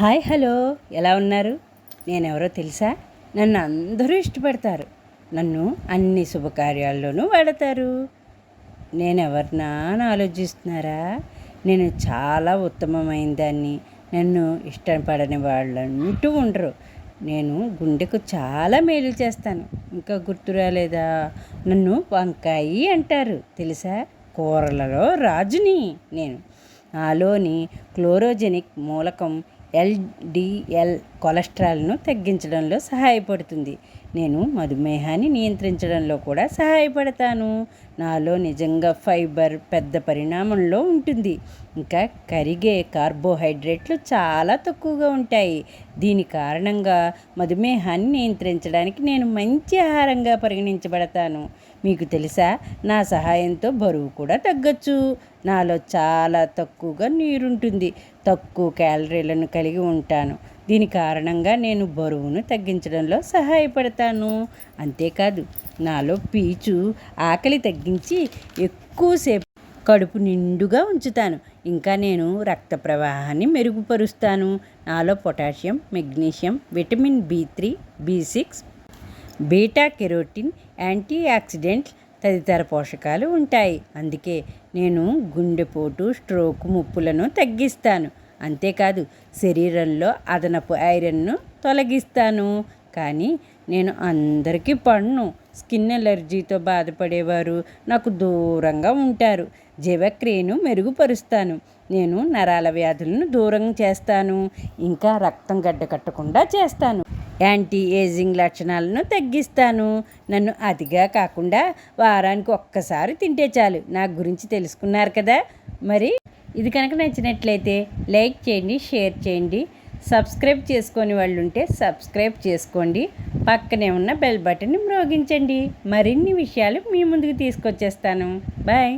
Hi hello ఎలా ఉన్నారు? నేనెవరో తెలుసా? నన్ను అందరూ ఇష్టపడతారు. నన్ను అన్ని శుభకార్యాల్లోనూ వాడతారు. నేనెవరినా అని ఆలోచిస్తున్నారా? నేను చాలా ఉత్తమమైన దాన్ని. నన్ను ఇష్టపడని వాళ్ళంటూ ఉండరు. నేను గుండెకు చాలా మేలు చేస్తాను. ఇంకా గుర్తు రాలేదా? నన్ను వంకాయి అంటారు తెలుసా? కూరలలో రాజుని నేను. నాలోని క్లోరోజెనిక్ మూలకం ఎల్డిఎల్ కొలెస్ట్రాల్ను తగ్గించడంలో సహాయపడుతుంది. నేను మధుమేహాన్ని నియంత్రించడంలో కూడా సహాయపడతాను. నాలో నిజంగా ఫైబర్ పెద్ద పరిమాణంలో ఉంటుంది. ఇంకా కరిగే కార్బోహైడ్రేట్లు చాలా తక్కువగా ఉంటాయి. దీని కారణంగా మధుమేహాన్ని నియంత్రించడానికి నేను మంచి ఆహారంగా పరిగణించబడతాను. మీకు తెలుసా, నా సహాయంతో బరువు కూడా తగ్గొచ్చు. నాలో చాలా తక్కువగా నీరుంటుంది. తక్కువ క్యాలరీలను కలిగి ఉంటాను. దీని కారణంగా నేను బరువును తగ్గించడంలో సహాయపడతాను. అంతేకాదు, నాలో పీచు ఆకలి తగ్గించి ఎక్కువసేపు కడుపు నిండుగా ఉంచుతాను. ఇంకా నేను రక్త ప్రవాహాన్ని మెరుగుపరుస్తాను. నాలో potassium, magnesium, vitamin B3, B6, beta carotene, antioxidants తదితర పోషకాలు ఉంటాయి. అందుకే నేను గుండెపోటు, స్ట్రోక్ ముప్పులను తగ్గిస్తాను. అంతేకాదు, శరీరంలో అదనపు ఐరన్ను తొలగిస్తాను. కానీ నేను అందరికీ పడను. స్కిన్ ఎలర్జీతో బాధపడేవారు నాకు దూరంగా ఉంటారు. జీవక్రియను మెరుగుపరుస్తాను. నేను నరాల వ్యాధులను దూరం చేస్తాను. ఇంకా రక్తం గడ్డకట్టకుండా చేస్తాను. యాంటీ ఏజింగ్ లక్షణాలను తగ్గిస్తాను. నన్ను అతిగా కాకుండా వారానికి ఒక్కసారి తింటే చాలు. నా గురించి తెలుసుకున్నారు కదా. మరి ఇది కనుక నచ్చినట్లయితే లైక్ చేయండి, షేర్ చేయండి. సబ్స్క్రైబ్ చేసుకొని వాళ్ళు ఉంటే సబ్స్క్రైబ్ చేసుకోండి. పక్కనే ఉన్న బెల్ బటన్ని మ్రోగించండి. మరిన్ని విషయాలు మీ ముందుకు తీసుకొచ్చేస్తాను. బాయ్.